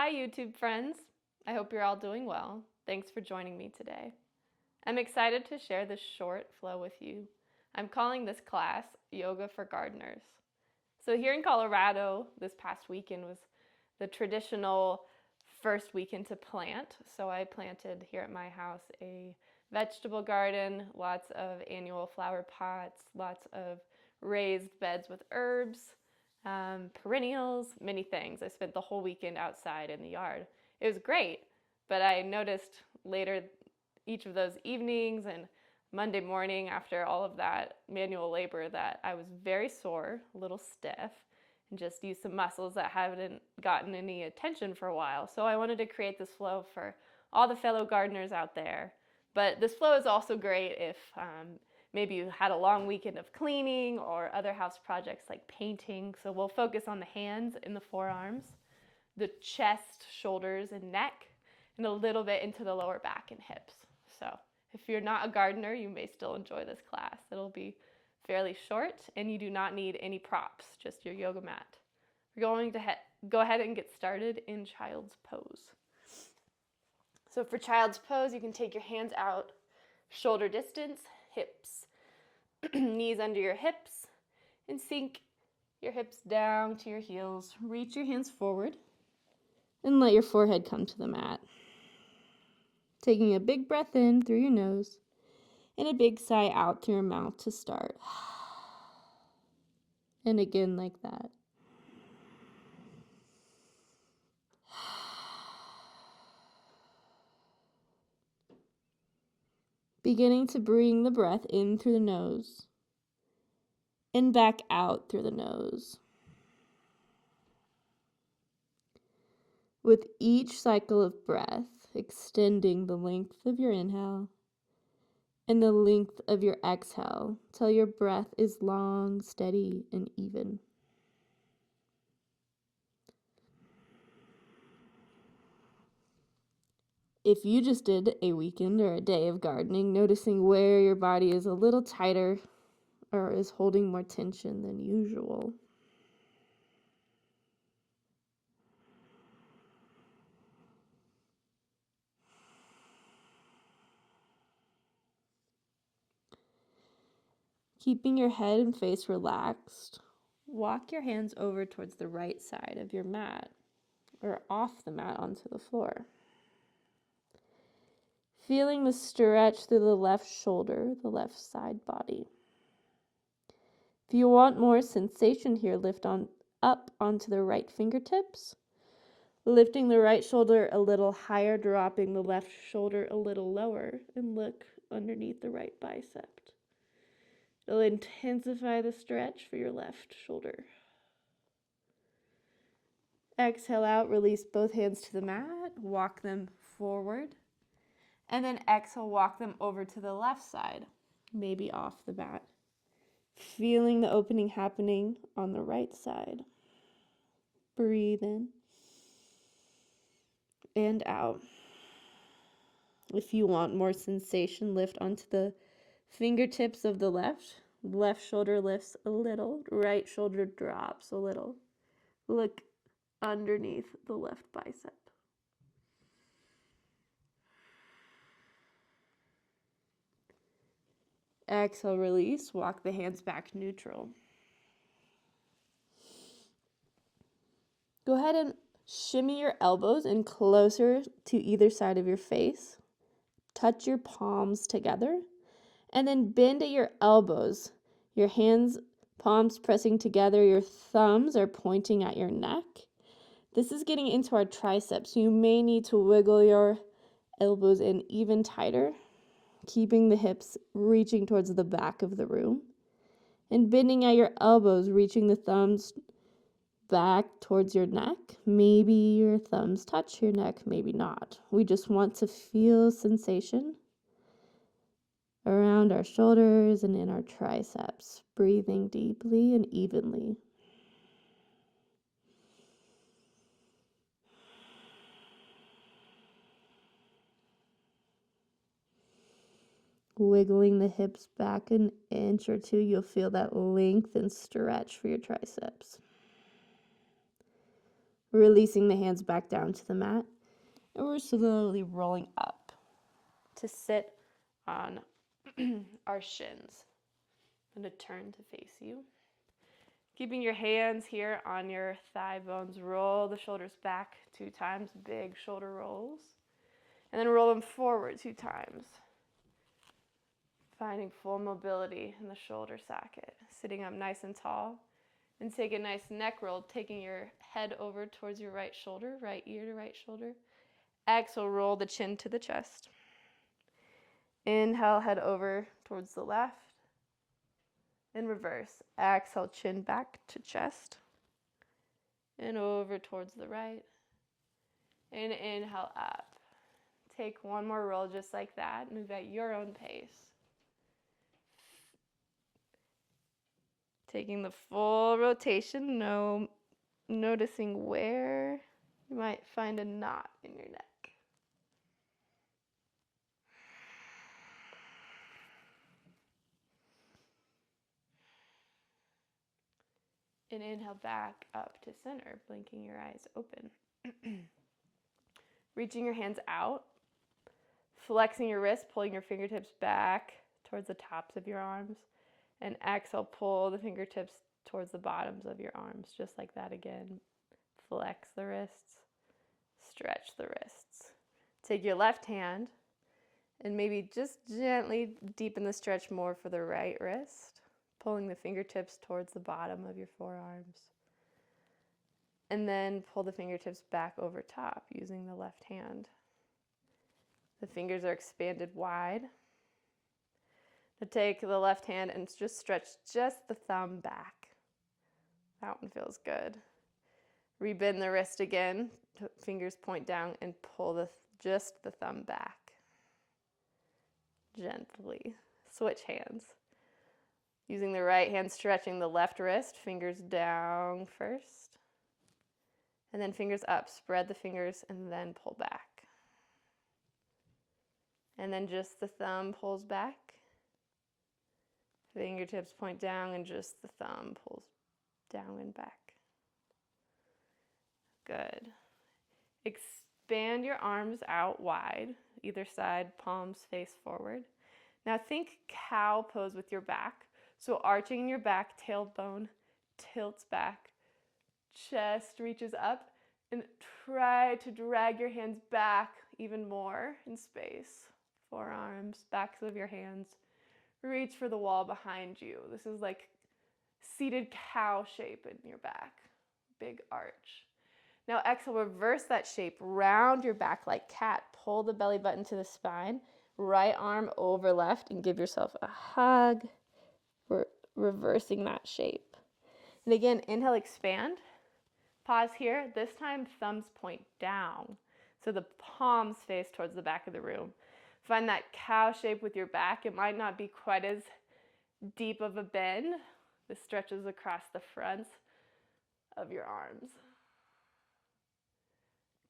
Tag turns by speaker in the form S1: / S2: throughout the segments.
S1: Hi YouTube friends, I hope you're all doing well. Thanks for joining me today. I'm excited to share this short flow with you. I'm calling this class Yoga for Gardeners. So here in Colorado, this past weekend was the traditional first weekend to plant. So I planted here at my house a vegetable garden, lots of annual flower pots, lots of raised beds with herbs, perennials, many things. I spent the whole weekend outside in the yard. It was great, but I noticed later each of those evenings and Monday morning after all of that manual labor that I was very sore, a little stiff, and just used some muscles that haven't gotten any attention for a while. So I wanted to create this flow for all the fellow gardeners out there. But this flow is also great if maybe you had a long weekend of cleaning or other house projects like painting. So we'll focus on the hands and the forearms, the chest, shoulders, and neck, and a little bit into the lower back and hips. So if you're not a gardener, you may still enjoy this class. It'll be fairly short, and you do not need any props, just your yoga mat. We're going to go ahead and get started in Child's Pose. So for Child's Pose, you can take your hands out shoulder distance, hips, knees under your hips, and sink your hips down to your heels. Reach your hands forward and let your forehead come to the mat. Taking a big breath in through your nose and a big sigh out through your mouth to start. And again like that. Beginning to bring the breath in through the nose and back out through the nose. With each cycle of breath, extending the length of your inhale and the length of your exhale till your breath is long, steady, and even. If you just did a weekend or a day of gardening, noticing where your body is a little tighter or is holding more tension than usual. Keeping your head and face relaxed, walk your hands over towards the right side of your mat or off the mat onto the floor. Feeling the stretch through the left shoulder, the left side body. If you want more sensation here, lift up onto the right fingertips, lifting the right shoulder a little higher, dropping the left shoulder a little lower, and look underneath the right bicep. It'll intensify the stretch for your left shoulder. Exhale out, release both hands to the mat, walk them forward, and then exhale, walk them over to the left side, maybe off the mat. Feeling the opening happening on the right side. Breathe in and out. If you want more sensation, lift onto the fingertips of the left. Left shoulder lifts a little, right shoulder drops a little. Look underneath the left bicep. Exhale, release, walk the hands back neutral. Go ahead and shimmy your elbows in closer to either side of your face. Touch your palms together, and then bend at your elbows. Your hands, palms pressing together, your thumbs are pointing at your neck. This is getting into our triceps. You may need to wiggle your elbows in even tighter, keeping the hips reaching towards the back of the room, and bending at your elbows, reaching the thumbs back towards your neck. Maybe your thumbs touch your neck, maybe not. We just want to feel sensation around our shoulders and in our triceps, breathing deeply and evenly. Wiggling the hips back an inch or two, you'll feel that length and stretch for your triceps. releasing the hands back down to the mat. And we're slowly rolling up to sit on our shins. I'm going to turn to face you. Keeping your hands here on your thigh bones, roll the shoulders back 2 times, big shoulder rolls. And then roll them forward 2 times. Finding full mobility in the shoulder socket. Sitting up nice and tall. And take a nice neck roll, taking your head over towards your right shoulder, right ear to right shoulder. Exhale, roll the chin to the chest. Inhale, head over towards the left. In reverse, exhale, chin back to chest. And over towards the right. And inhale up. Take one more roll just like that. Move at your own pace. Taking the full rotation, noticing where you might find a knot in your neck. And inhale back up to center, blinking your eyes open. Reaching your hands out, flexing your wrists, pulling your fingertips back towards the tops of your arms. And exhale, pull the fingertips towards the bottoms of your arms, just like that again. Flex the wrists, stretch the wrists. Take your left hand and maybe just gently deepen the stretch more for the right wrist, pulling the fingertips towards the bottom of your forearms. And then pull the fingertips back over top using the left hand. The fingers are expanded wide. To take the left hand and just stretch just the thumb back. That one feels good. Rebend the wrist again. Fingers point down and pull just the thumb back. Gently. Switch hands. Using the right hand, stretching the left wrist. Fingers down first. And then fingers up. Spread the fingers and then pull back. And then just the thumb pulls back. Fingertips point down and just the thumb pulls down and back. Good. Expand your arms out wide, either side, palms face forward. Now think cow pose with your back. So arching your back, tailbone tilts back, chest reaches up, and try to drag your hands back even more in space. Forearms, backs of your hands. Reach for the wall behind you. This is like seated cow shape in your back. Big arch. Now exhale, reverse that shape. Round your back like cat. Pull the belly button to the spine. Right arm over left and give yourself a hug. Reversing that shape. And again, inhale, expand. Pause here. This time, thumbs point down. So the palms face towards the back of the room. Find that cow shape with your back. It might not be quite as deep of a bend. This stretches across the fronts of your arms.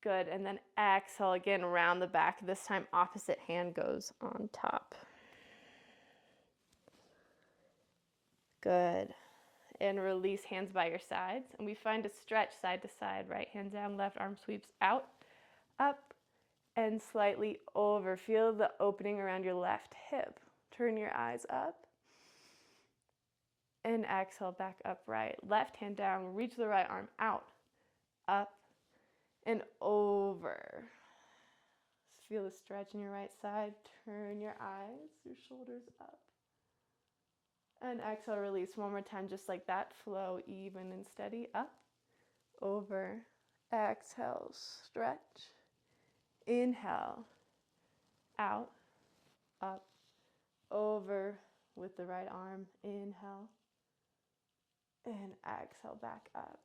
S1: Good, and then exhale again, round the back. This time, opposite hand goes on top. Good, and release hands by your sides. And we find a stretch side to side. Right hand down, left arm sweeps out, up, and slightly over. Feel the opening around your left hip. Turn your eyes up. And exhale, back upright. Left hand down, reach the right arm out, up, and over. Feel the stretch in your right side. Turn your eyes, your shoulders up. And exhale, release one more time, just like that. Flow even and steady. Up, over. Exhale, stretch. Inhale, out, up, over with the right arm. Inhale, and exhale, back up.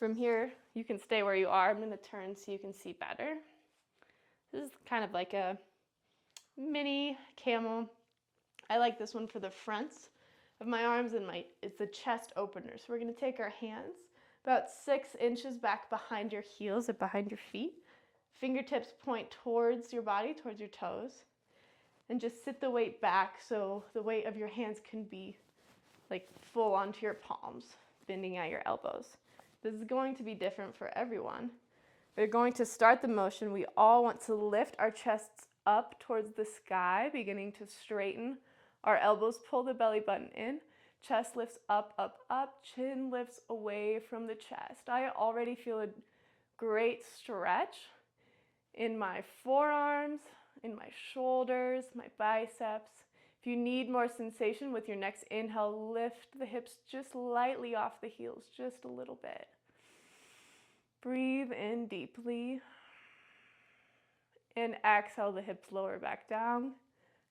S1: From here, you can stay where you are. I'm going to turn so you can see better. This is kind of like a mini camel. I like this one for the fronts of my arms and it's a chest opener. So we're going to take our hands about 6 inches back behind your heels or behind your feet. Fingertips point towards your body, towards your toes. And just sit the weight back so the weight of your hands can be like full onto your palms, bending at your elbows. This is going to be different for everyone. We're going to start the motion. We all want to lift our chests up towards the sky, beginning to straighten. Our elbows pull the belly button in. Chest lifts up, up, up. Chin lifts away from the chest. I already feel a great stretch in my forearms, in my shoulders, my biceps. If you need more sensation with your next inhale, lift the hips just lightly off the heels, just a little bit. Breathe in deeply. And exhale, the hips lower back down.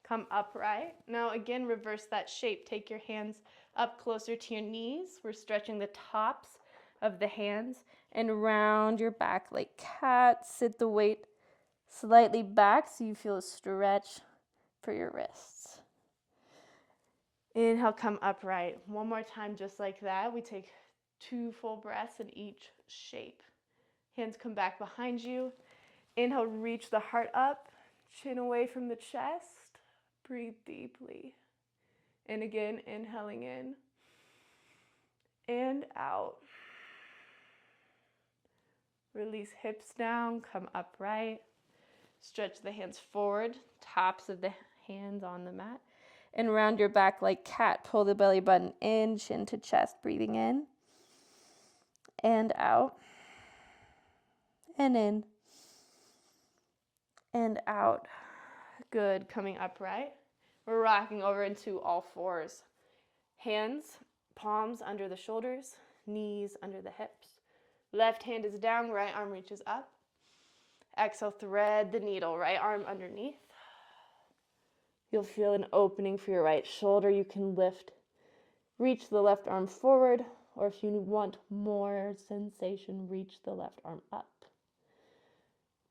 S1: Come upright. Now again, reverse that shape. Take your hands up closer to your knees. We're stretching the tops of the hands and round your back like cat. Sit the weight slightly back so you feel a stretch for your wrists. Inhale, come upright. One more time just like that. We take 2 full breaths in each shape. Hands come back behind you. Inhale, reach the heart up, chin away from the chest. Breathe deeply. And again, inhaling in and out. Release hips down, come upright. Stretch the hands forward, tops of the hands on the mat. And round your back like cat. Pull the belly button in, chin to chest, breathing in and out. And in and out. Good. Coming upright. We're rocking over into all fours. Hands, palms under the shoulders, knees under the hips. Left hand is down, right arm reaches up. Exhale, thread the needle, right arm underneath. You'll feel an opening for your right shoulder. You can lift, reach the left arm forward, or if you want more sensation, reach the left arm up.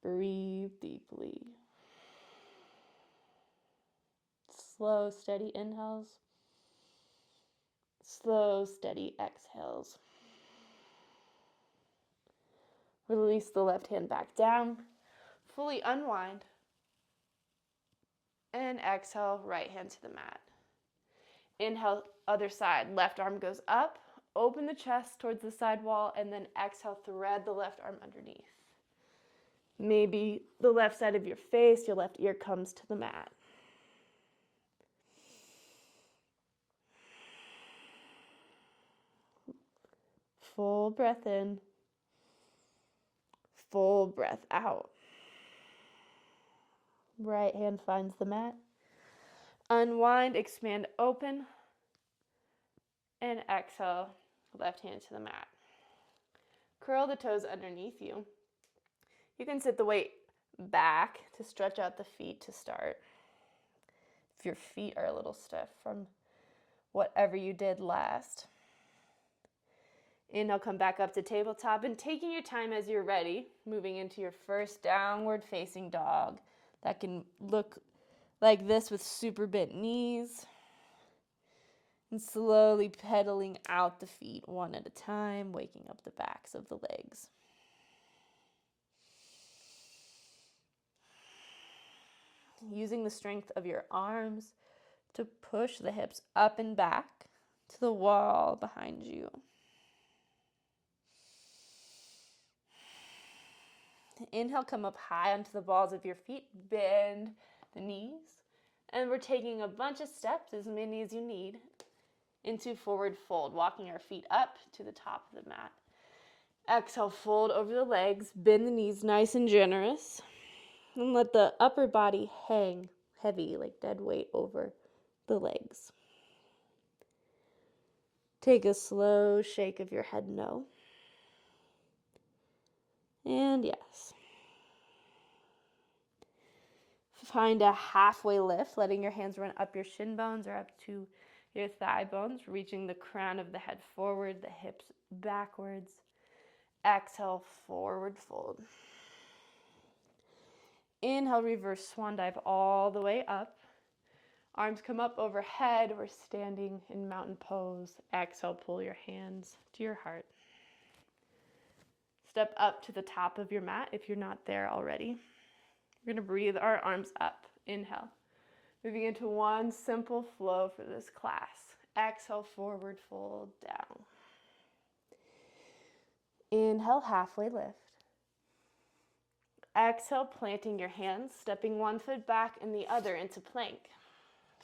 S1: Breathe deeply. Slow, steady inhales. Slow, steady exhales. Release the left hand back down. Fully unwind. And exhale, right hand to the mat. Inhale, other side. Left arm goes up. Open the chest towards the side wall, and then exhale, thread the left arm underneath. Maybe the left side of your face, your left ear comes to the mat. Full breath in. Full breath out. Right hand finds the mat. Unwind, expand, open. And exhale, left hand to the mat. Curl the toes underneath you. You can sit the weight back to stretch out the feet to start. If your feet are a little stiff from whatever you did last. Inhale, come back up to tabletop and taking your time as you're ready, moving into your first downward facing dog. That can look like this with super bent knees. And slowly pedaling out the feet one at a time, waking up the backs of the legs. Using the strength of your arms to push the hips up and back to the wall behind you. Inhale, come up high onto the balls of your feet, bend the knees, and we're taking a bunch of steps, as many as you need, into forward fold, walking our feet up to the top of the mat. Exhale, fold over the legs, bend the knees nice and generous, and let the upper body hang heavy, like dead weight over the legs. Take a slow shake of your head no. And yes. Find a halfway lift, letting your hands run up your shin bones or up to your thigh bones, reaching the crown of the head forward, the hips backwards. Exhale, forward fold. Inhale, reverse swan dive all the way up. Arms come up overhead. We're standing in mountain pose. Exhale, pull your hands to your heart. Step up to the top of your mat if you're not there already. We're going to breathe our arms up. Inhale. Moving into one simple flow for this class. Exhale, forward fold down. Inhale, halfway lift. Exhale, planting your hands, stepping one foot back and the other into plank.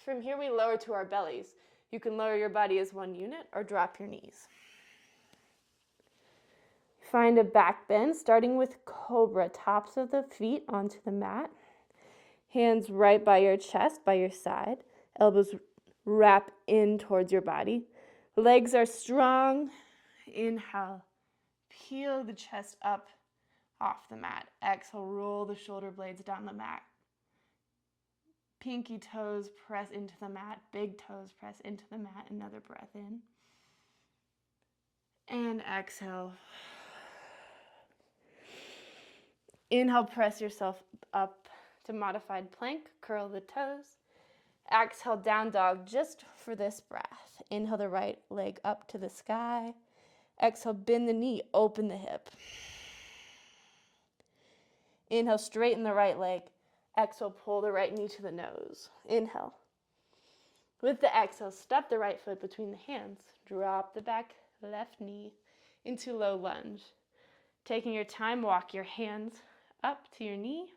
S1: From here, we lower to our bellies. You can lower your body as one unit or drop your knees. Find a back bend, starting with cobra, tops of the feet onto the mat. Hands right by your chest, by your side. Elbows wrap in towards your body. Legs are strong. Inhale, peel the chest up off the mat. Exhale, roll the shoulder blades down the mat. Pinky toes press into the mat. Big toes press into the mat. Another breath in. And exhale. Inhale, press yourself up to modified plank. Curl the toes. Exhale, down dog just for this breath. Inhale the right leg up to the sky. Exhale, bend the knee, open the hip. Inhale, straighten the right leg. Exhale, pull the right knee to the nose. Inhale. With the exhale, step the right foot between the hands. Drop the back left knee into low lunge. Taking your time, walk your hands up to your knee.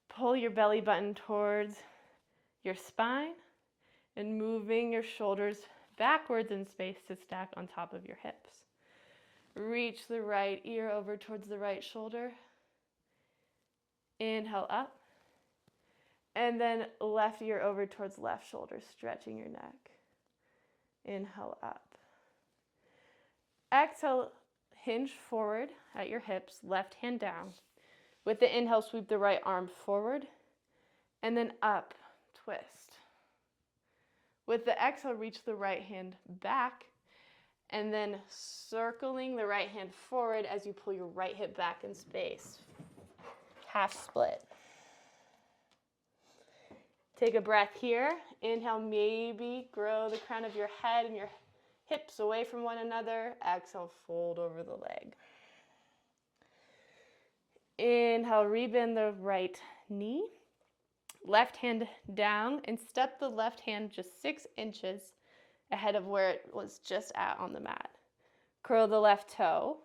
S1: Pull your belly button towards your spine and moving your shoulders backwards in space to stack on top of your hips. Reach the right ear over towards the right shoulder. Inhale up. And then left ear over towards left shoulder, stretching your neck. Inhale up. Exhale, hinge forward at your hips, left hand down. With the inhale, sweep the right arm forward and then up, twist. With the exhale, reach the right hand back and then circling the right hand forward as you pull your right hip back in space. Half split. Take a breath here. Inhale, maybe grow the crown of your head and your hips away from one another. Exhale, fold over the leg. Inhale, rebend the right knee. Left hand down and step the left hand just 6 inches ahead of where it was just at on the mat. Curl the left toe.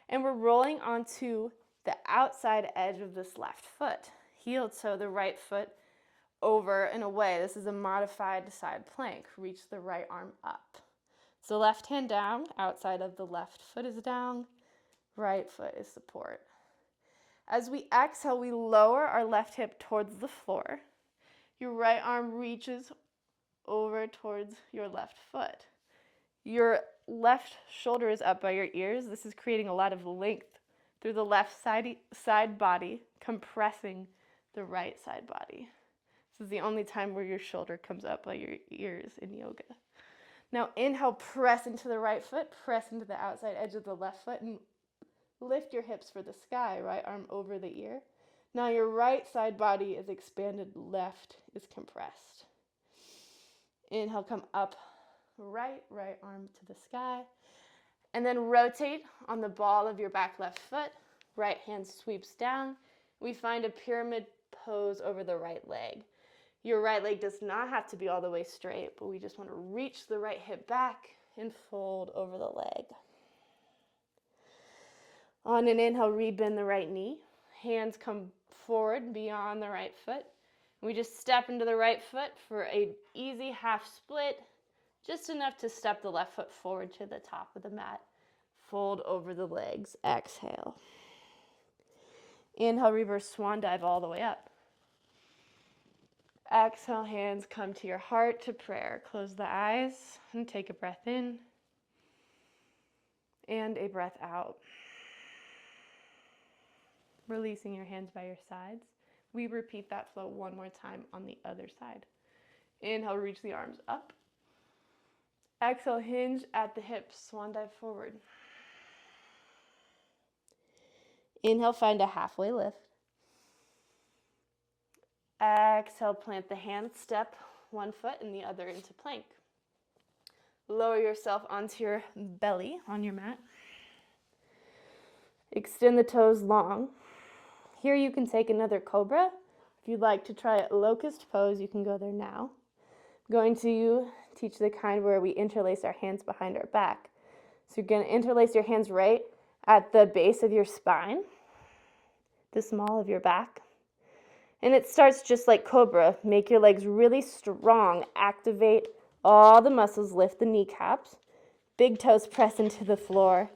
S1: And we're rolling onto the outside edge of this left foot. Heel toe the right foot over and away. This is a modified side plank. Reach the right arm up. So left hand down, outside of the left foot is down, right foot is support. As we exhale, we lower our left hip towards the floor. Your right arm reaches over towards your left foot. Your left shoulder is up by your ears. This is creating a lot of length through the left side body, compressing the right side body. This is the only time where your shoulder comes up by your ears in yoga. Now inhale, press into the right foot, press into the outside edge of the left foot, and lift your hips for the sky, right arm over the ear. Now your right side body is expanded, left is compressed. Inhale, come up, right arm to the sky. And then rotate on the ball of your back left foot. Right hand sweeps down. We find a pyramid pose over the right leg. Your right leg does not have to be all the way straight, but we just want to reach the right hip back and fold over the leg. On an inhale, rebend the right knee. Hands come forward beyond the right foot. We just step into the right foot for an easy half split, just enough to step the left foot forward to the top of the mat. Fold over the legs. Exhale. Inhale, reverse swan dive all the way up. Exhale, hands come to your heart to prayer. Close the eyes and take a breath in and a breath out. Releasing your hands by your sides. We repeat that flow one more time on the other side. Inhale, reach the arms up. Exhale, hinge at the hips, swan dive forward. Inhale, find a halfway lift. Exhale, plant the hands, step one foot and the other into plank. Lower yourself onto your belly on your mat. Extend the toes long. Here you can take another cobra. If you'd like to try a locust pose, you can go there now. I'm going to teach the kind where we interlace our hands behind our back. So you're going to interlace your hands right at the base of your spine, the small of your back. And it starts just like cobra. Make your legs really strong. Activate all the muscles. Lift the kneecaps. Big toes press into the floor.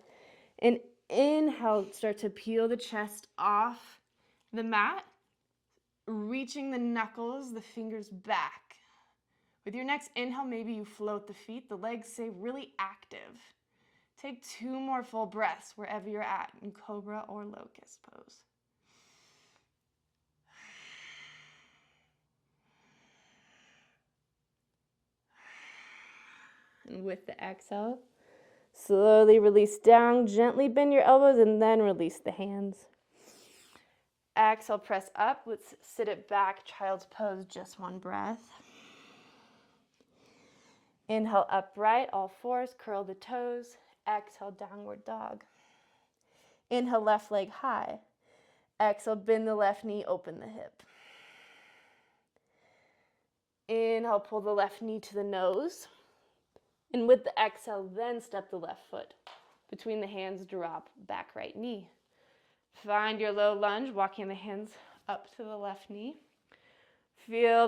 S1: And inhale, start to peel the chest off the mat, reaching the knuckles, the fingers back. With your next inhale, maybe you float the feet. The legs stay really active. Take 2 more full breaths wherever you're at in cobra or locust pose. And with the exhale, slowly release down, gently bend your elbows, and then release the hands. Exhale, press up. Let's sit it back, child's pose, just 1 breath. Inhale, upright, all fours, curl the toes. Exhale, downward dog. Inhale, left leg high. Exhale, bend the left knee, open the hip. Inhale, pull the left knee to the nose. And with the exhale, then step the left foot between the hands, drop back right knee. Find your low lunge, walking the hands up to the left knee. Feel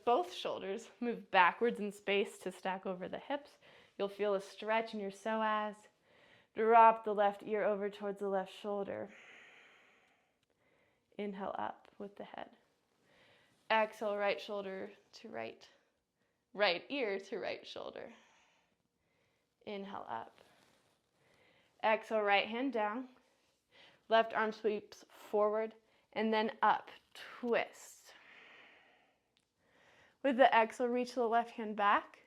S1: both shoulders move backwards in space to stack over the hips. You'll feel a stretch in your psoas. Drop the left ear over towards the left shoulder. Inhale up with the head. Exhale, right shoulder to right ear to right shoulder. Inhale up. Exhale, right hand down. Left arm sweeps forward and then up. Twist. With the exhale, reach the left hand back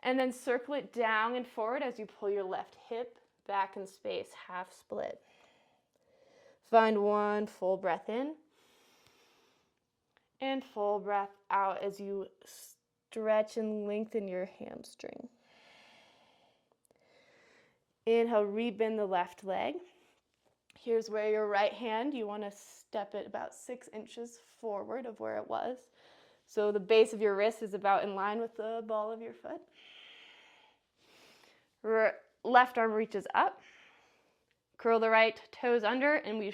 S1: and then circle it down and forward as you pull your left hip back in space, half split. Find 1 full breath in and full breath out as you stretch and lengthen your hamstring. Inhale, rebend the left leg. Here's where your right hand, you want to step it about 6 inches forward of where it was. So the base of your wrist is about in line with the ball of your foot. Left arm reaches up. Curl the right toes under, and we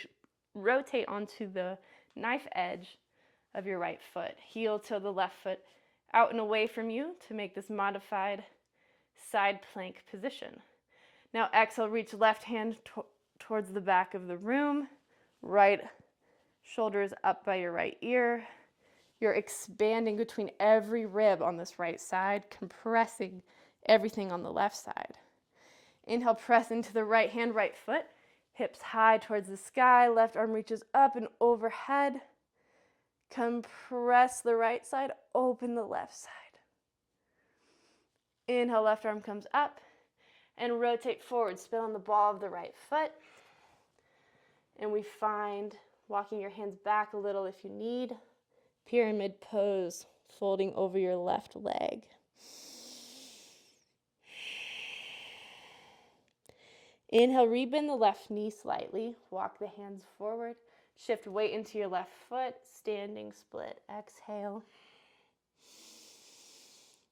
S1: rotate onto the knife edge of your right foot. Heel to the left foot out and away from you to make this modified side plank position. Now exhale, reach left hand towards the back of the room. Right shoulder is up by your right ear. You're expanding between every rib on this right side, compressing everything on the left side. Inhale, press into the right hand, right foot. Hips high towards the sky. Left arm reaches up and overhead. Compress the right side, open the left side. Inhale, left arm comes up and rotate forward. Spin on the ball of the right foot. And we find walking your hands back a little if you need. Pyramid pose, folding over your left leg. Inhale, rebend the left knee slightly. Walk the hands forward. Shift weight into your left foot. Standing split. Exhale.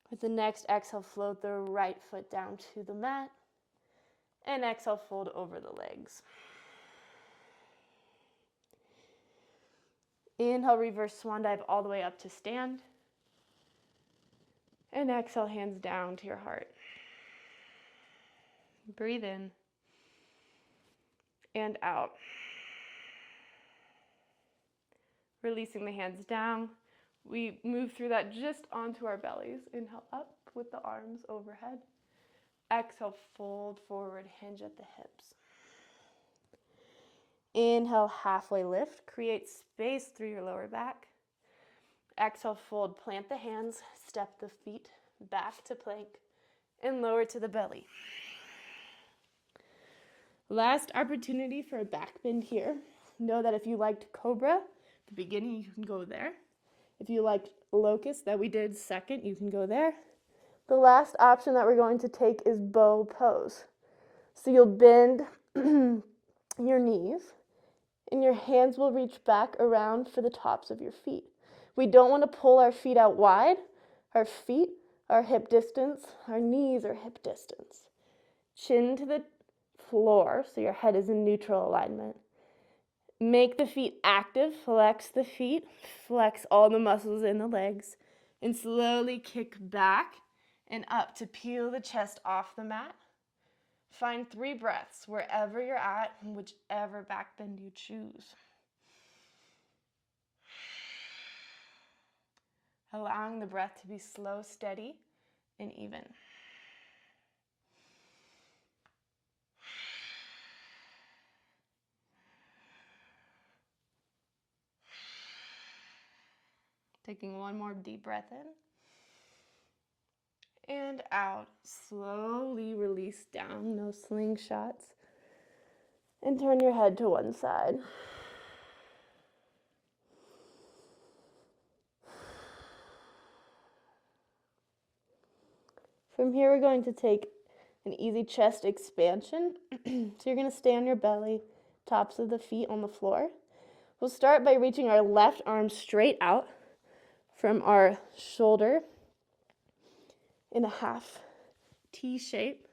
S1: With the next exhale, float the right foot down to the mat. And exhale, fold over the legs. Inhale, reverse swan dive all the way up to stand. And exhale, hands down to your heart. Breathe in and out. Releasing the hands down. We move through that just onto our bellies. Inhale up with the arms overhead. Exhale, fold forward, hinge at the hips. Inhale, halfway lift. Create space through your lower back. Exhale, fold, plant the hands, step the feet back to plank, and lower to the belly. Last opportunity for a back bend here. Know that if you liked cobra, the beginning, you can go there. If you liked locust that we did second, you can go there. The last option that we're going to take is bow pose. So you'll bend your knees and your hands will reach back around for the tops of your feet. We don't want to pull our feet out wide. Our feet are hip distance. Our knees are hip distance. Chin to the floor, so your head is in neutral alignment. Make the feet active, flex the feet, flex all the muscles in the legs, and slowly kick back and up to peel the chest off the mat. Find 3 breaths wherever you're at, whichever back bend you choose. Allowing the breath to be slow, steady, and even. Taking one more deep breath in. And out. Slowly release down, no slingshots. And turn your head to one side. From here, we're going to take an easy chest expansion. So you're going to stay on your belly, tops of the feet on the floor. We'll start by reaching our left arm straight out from our shoulder in a half T shape.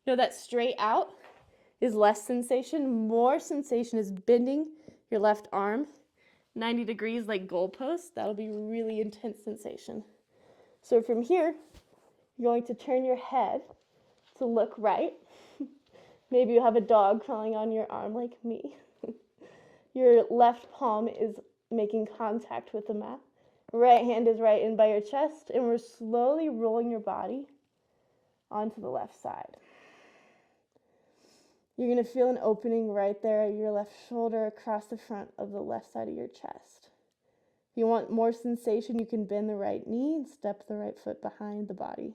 S1: Know that straight out is less sensation. More sensation is bending your left arm 90 degrees like goalposts. That'll be really intense sensation. So from here, you're going to turn your head to look right. Maybe you have a dog crawling on your arm like me. Your left palm is making contact with the mat. Right hand is right in by your chest, and we're slowly rolling your body onto the left side. You're going to feel an opening right there at your left shoulder across the front of the left side of your chest. If you want more sensation, you can bend the right knee and step the right foot behind the body.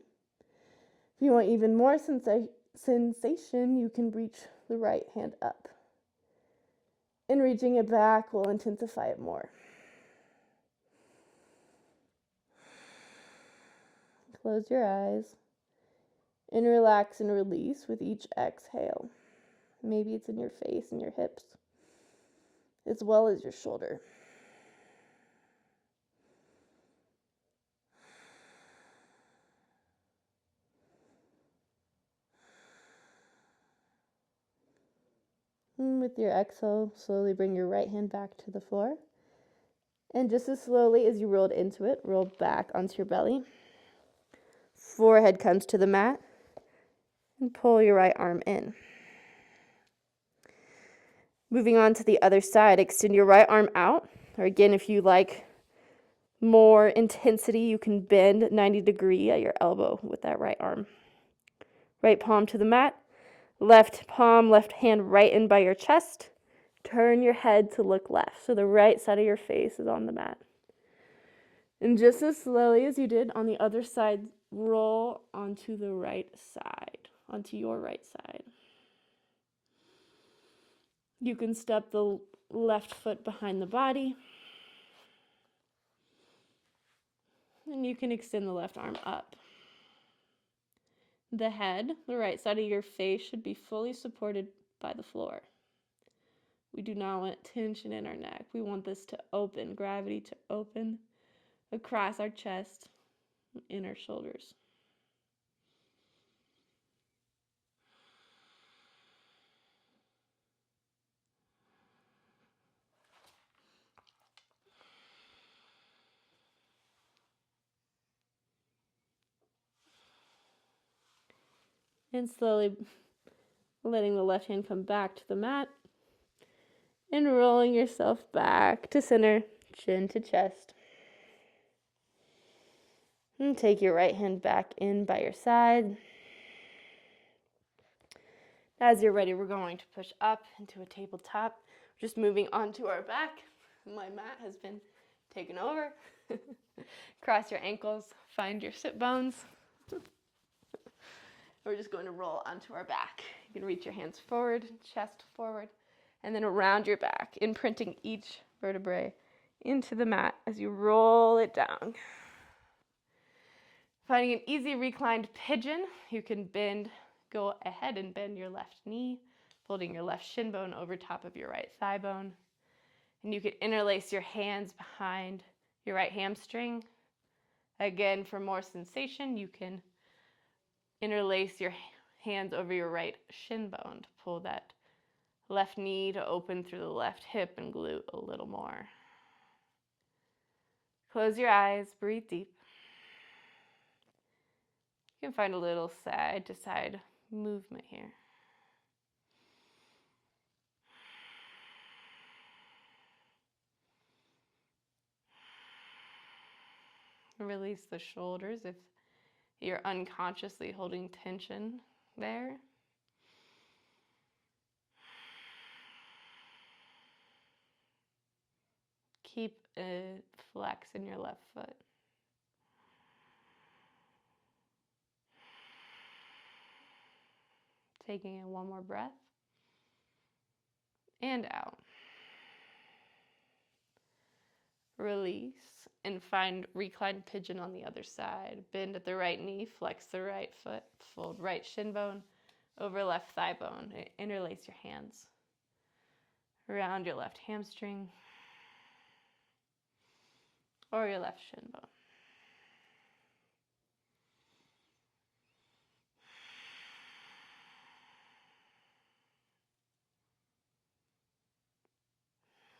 S1: If you want even more sensation, you can reach the right hand up. And reaching it back will intensify it more. Close your eyes and relax and release with each exhale. Maybe it's in your face and your hips, as well as your shoulder. And with your exhale, slowly bring your right hand back to the floor. And just as slowly as you rolled into it, roll back onto your belly. Forehead comes to the mat. And pull your right arm in. Moving on to the other side, extend your right arm out. Or again, if you like more intensity, you can bend 90 degrees at your elbow with that right arm. Right palm to the mat. Left palm, left hand right in by your chest. Turn your head to look left, so the right side of your face is on the mat. And just as slowly as you did on the other side, roll onto the right side, onto your right side. You can step the left foot behind the body. And you can extend the left arm up. The head, the right side of your face, should be fully supported by the floor. We do not want tension in our neck. We want this to open, gravity to open across our chest, in our shoulders. And slowly letting the left hand come back to the mat and rolling yourself back to center, chin to chest. And take your right hand back in by your side. As you're ready, we're going to push up into a tabletop. Just moving onto our back. My mat has been taken over. Cross your ankles, find your sit bones. We're just going to roll onto our back. You can reach your hands forward, chest forward, and then around your back, imprinting each vertebrae into the mat as you roll it down. Finding an easy reclined pigeon, you can go ahead and bend your left knee, folding your left shin bone over top of your right thigh bone. And you can interlace your hands behind your right hamstring. Again, for more sensation, you can interlace your Hands over your right shin bone to pull that left knee to open through the left hip and glute a little more. Close your eyes, breathe deep. You can find a little side to side movement here. Release the shoulders if you're unconsciously holding tension there. Keep a flex in your left foot. Taking in one more breath. And out. Release and find reclined pigeon on the other side. Bend at the right knee, flex the right foot, fold right shin bone over left thigh bone. Interlace your hands around your left hamstring or your left shin bone.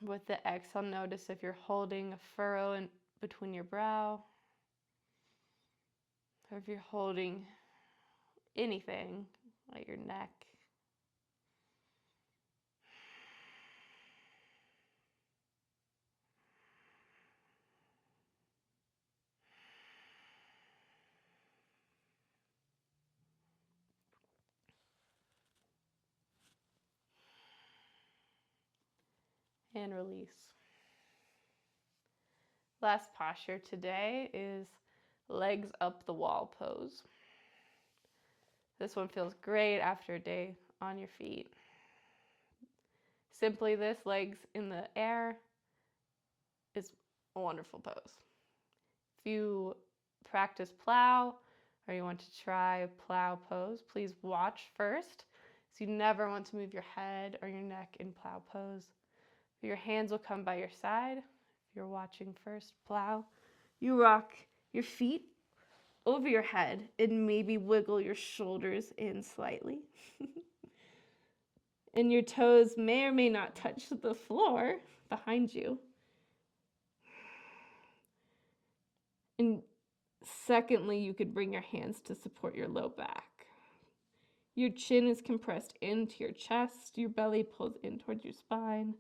S1: With the exhale, notice if you're holding a furrow in between your brow, or if you're holding anything like your neck. And release. Last posture today is legs up the wall pose. This one feels great after a day on your feet. Simply this, legs in the air, is a wonderful pose. If you practice plow or you want to try plow pose, please watch first. So you never want to move your head or your neck in plow pose. Your hands will come by your side. If you're watching first plow, you rock your feet over your head and maybe wiggle your shoulders in slightly. And your toes may or may not touch the floor behind you. And secondly, you could bring your hands to support your low back. Your chin is compressed into your chest. Your belly pulls in towards your spine.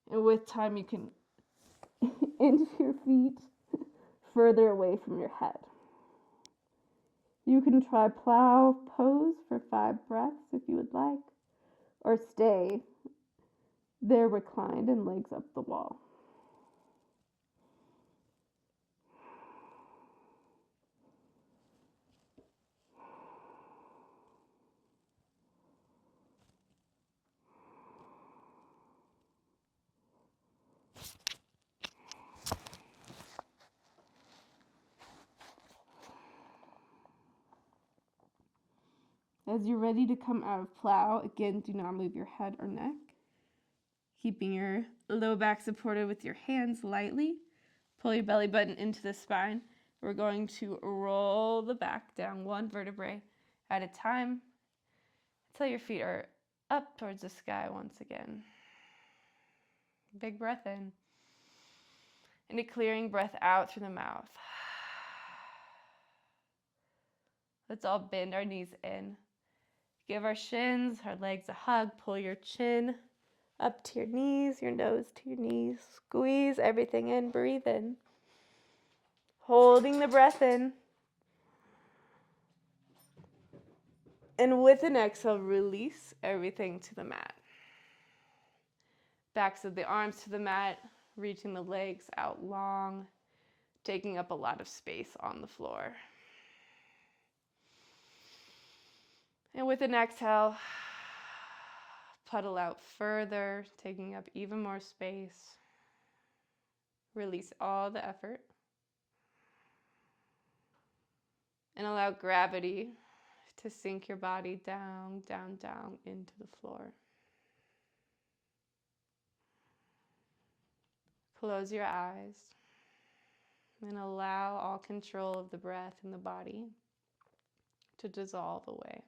S1: And with time, you can inch your feet further away from your head. You can try plow pose for 5 breaths if you would like, or stay there reclined and legs up the wall. As you're ready to come out of plow, again, do not move your head or neck. Keeping your low back supported with your hands lightly. Pull your belly button into the spine. We're going to roll the back down 1 vertebrae at a time until your feet are up towards the sky once again. Big breath in. And a clearing breath out through the mouth. Let's all bend our knees in. Give our shins, our legs a hug. Pull your chin up to your knees, your nose to your knees. Squeeze everything in. Breathe in. Holding the breath in. And with an exhale, release everything to the mat. Backs of the arms to the mat, reaching the legs out long, taking up a lot of space on the floor. And with an exhale, puddle out further, taking up even more space. Release all the effort. And allow gravity to sink your body down, down, down into the floor. Close your eyes and allow all control of the breath in the body to dissolve away.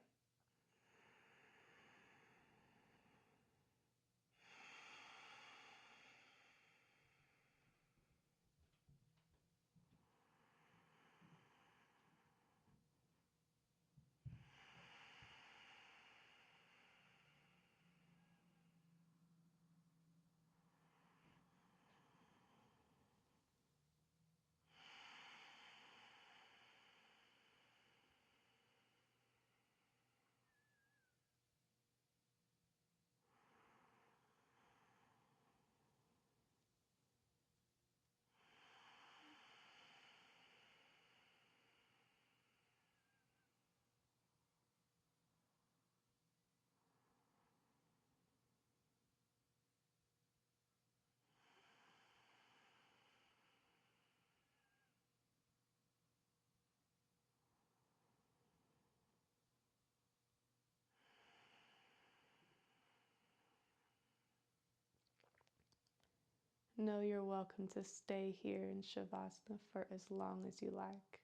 S1: Know you're welcome to stay here in Shavasana for as long as you like.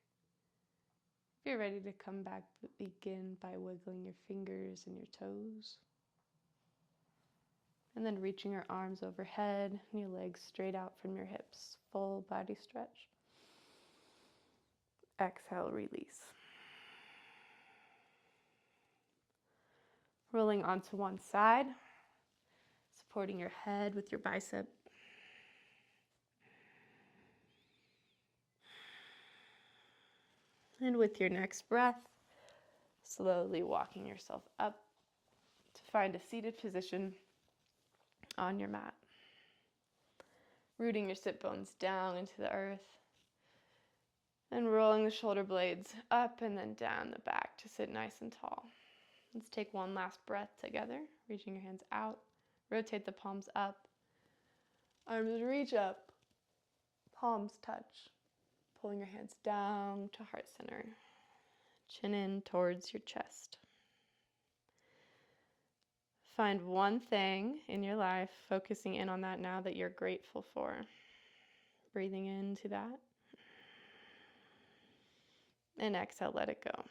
S1: If you're ready to come back, begin by wiggling your fingers and your toes. And then reaching your arms overhead and your legs straight out from your hips. Full body stretch. Exhale, release. Rolling onto one side, supporting your head with your bicep. And with your next breath, slowly walking yourself up to find a seated position on your mat. Rooting your sit bones down into the earth and rolling the shoulder blades up and then down the back to sit nice and tall. Let's take one last breath together, reaching your hands out. Rotate the palms up. Arms reach up. Palms touch. Pulling your hands down to heart center. Chin in towards your chest. Find one thing in your life, focusing in on that now, that you're grateful for. Breathing into that. And exhale, let it go.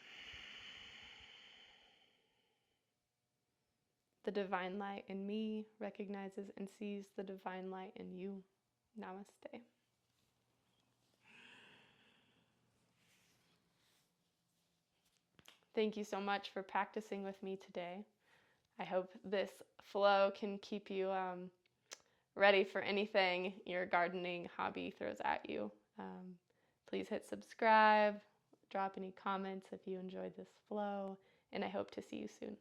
S1: The divine light in me recognizes and sees the divine light in you. Namaste. Thank you so much for practicing with me today. I hope this flow can keep you ready for anything your gardening hobby throws at you. Please hit subscribe, drop any comments if you enjoyed this flow, and I hope to see you soon.